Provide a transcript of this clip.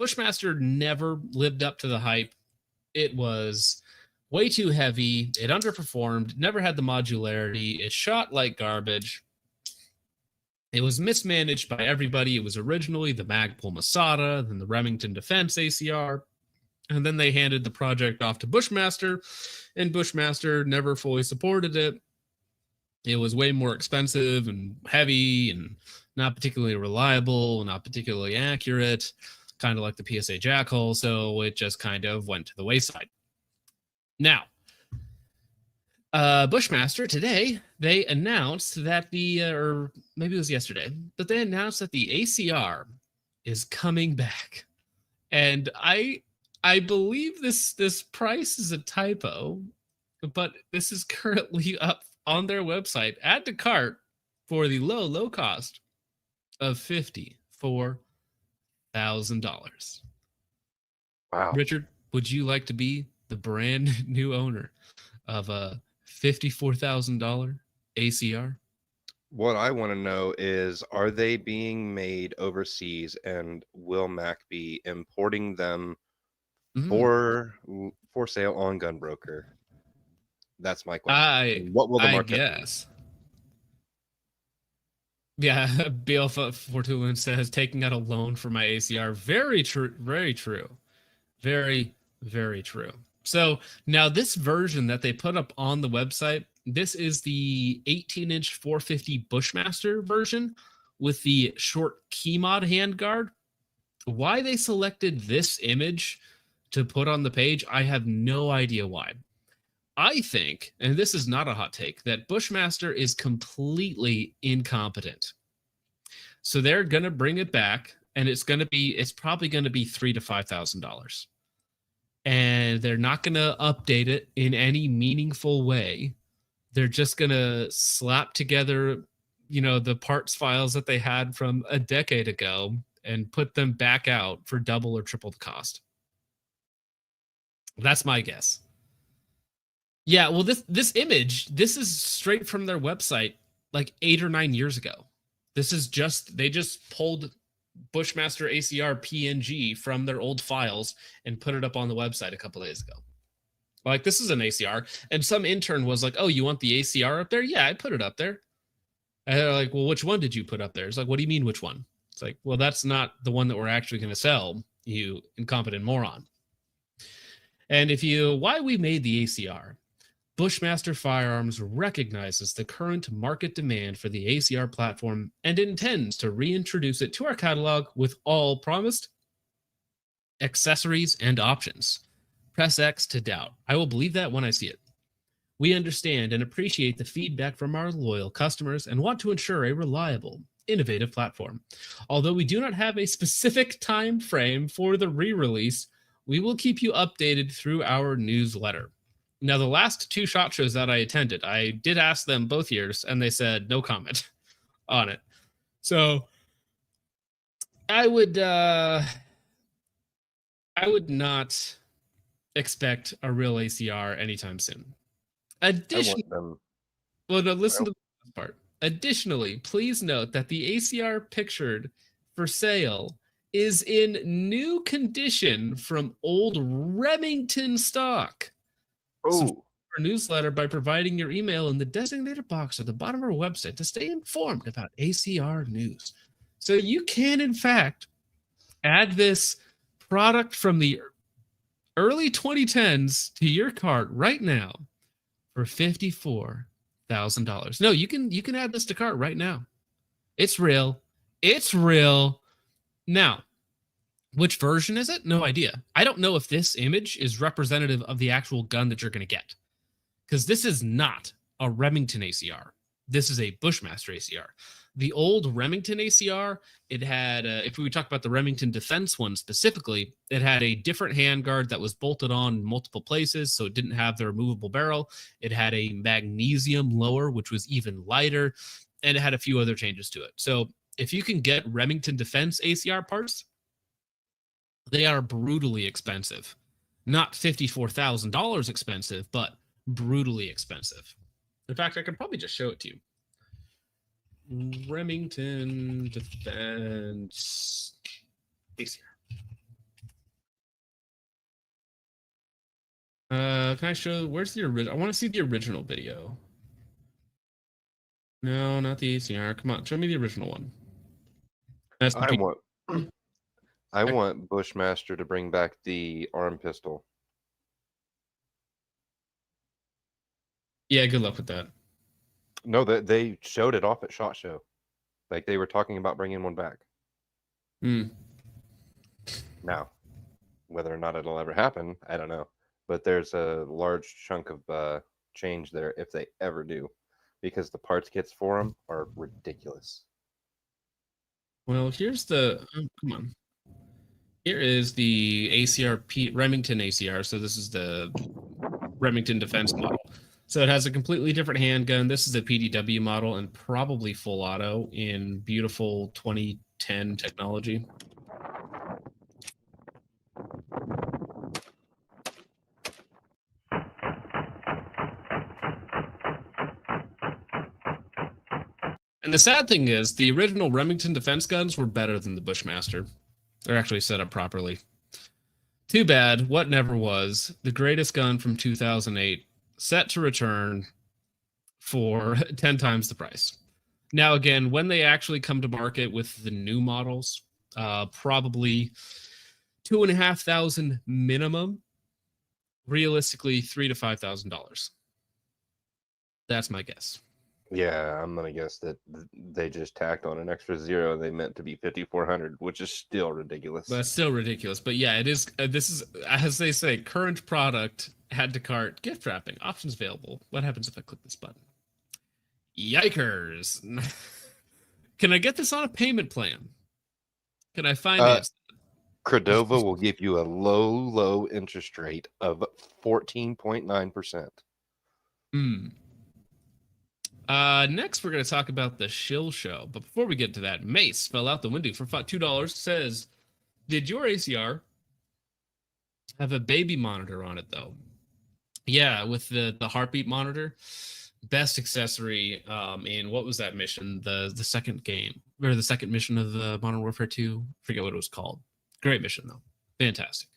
Bushmaster never lived up to the hype. It was way too heavy. It underperformed, never had the modularity. It shot like garbage. It was mismanaged by everybody. It was originally the Magpul Masada, then the Remington Defense ACR, and then they handed the project off to Bushmaster, and Bushmaster never fully supported it. It was way more expensive and heavy and not particularly reliable, not particularly accurate, kind of like the PSA Jackal, so it just kind of went to the wayside. Now, Bushmaster today, they announced that or maybe it was yesterday, but they announced that the ACR is coming back. And I believe this price is a typo, but this is currently up on their website. Add to cart for the low cost of $54,000. Wow. Richard, would you like to be the brand new owner of a $54,000 ACR? What I want to know is, are they being made overseas, and will Mac be importing them for sale on Gunbroker? That's my question. What will the market guess? Yeah, Bill Fortulin says, taking out a loan for my ACR. Very true. Very true. Very, very true. So now this version that they put up on the website, this is the 18-inch 450 Bushmaster version with the short key mod handguard. Why they selected this image to put on the page, I have no idea why. I think, and this is not a hot take, that Bushmaster is completely incompetent. So they're going to bring it back, and it's probably going to be $3,000 to $5,000. And they're not going to update it in any meaningful way. They're just going to slap together, the parts files that they had from a decade ago and put them back out for double or triple the cost. That's my guess. Yeah, well, this image, this is straight from their website like 8 or 9 years ago. They just pulled Bushmaster ACR PNG from their old files and put it up on the website a couple days ago. Like, this is an ACR, and some intern was like, "Oh, you want the ACR up there?" Yeah, I put it up there. And they're like, "Well, which one did you put up there?" It's like, "What do you mean, which one?" It's like, "Well, that's not the one that we're actually going to sell, you incompetent moron." And why we made the ACR, Bushmaster Firearms recognizes the current market demand for the ACR platform and intends to reintroduce it to our catalog with all promised accessories and options. Press X to doubt. I will believe that when I see it. We understand and appreciate the feedback from our loyal customers and want to ensure a reliable, innovative platform. Although we do not have a specific time frame for the re-release, we will keep you updated through our newsletter. Now, the last 2 SHOT Shows that I attended, I did ask them both years, and they said no comment on it. So I would not expect a real ACR anytime soon. Listen to the part. Additionally, please note that the ACR pictured for sale is in new condition from old Remington stock. So our newsletter by providing your email in the designated box at the bottom of our website to stay informed about ACR news. So you can, in fact, add this product from the early 2010s to your cart right now for $54,000. No, you can add this to cart right now. It's real. It's real. Now, which version is it? No idea. I don't know if this image is representative of the actual gun that you're going to get, because this is not a Remington ACR. This is a Bushmaster ACR. The old Remington ACR, it had, if we talk about the Remington Defense one specifically, it had a different handguard that was bolted on in multiple places, so it didn't have the removable barrel. It had a magnesium lower, which was even lighter, and it had a few other changes to it. So if you can get Remington Defense ACR parts, they are brutally expensive. Not $54,000 expensive, but brutally expensive. In fact, I could probably just show it to you. Remington Defense ACR. Can I show? Where's the original? I want to see the original video. No, not the ACR. Come on, show me the original one. That's the I want P- I want Bushmaster to bring back the arm pistol. Yeah, good luck with that. No, that they showed it off at SHOT Show. Like they were talking about bringing one back. Hmm. Now, whether or not it'll ever happen, I don't know. But there's a large chunk of change there if they ever do, because the parts kits for them are ridiculous. Well, here's the. Oh, come on. Here is the ACR Remington ACR. So this is the Remington Defense model. So it has a completely different handgun. This is a PDW model and probably full auto in beautiful 2010 technology. And the sad thing is, the original Remington defense guns were better than the Bushmaster. They're actually set up properly. Too bad, what never was, the greatest gun from 2008, set to return for 10 times the price. Now, again, when they actually come to market with the new models, probably $2,500 minimum, realistically $3,000 to $5,000. That's my guess. Yeah, I'm gonna guess that they just tacked on an extra zero. They meant to be 5,400, which is still ridiculous. That's still ridiculous. But yeah, it is. This is, as they say, current product, add to cart, gift wrapping, options available. What happens if I click this button? Yikers. Can I get this on a payment plan? Can I finance? Cordova will give you a low interest rate of 14.9%. Next, we're going to talk about the shill show. But before we get to that, Mace fell out the window for $2. Says, did your ACR have a baby monitor on it, though? Yeah, with the heartbeat monitor. Best accessory in, what was that mission? The second game, or the second mission of the Modern Warfare 2? Forget what it was called. Great mission, though. Fantastic.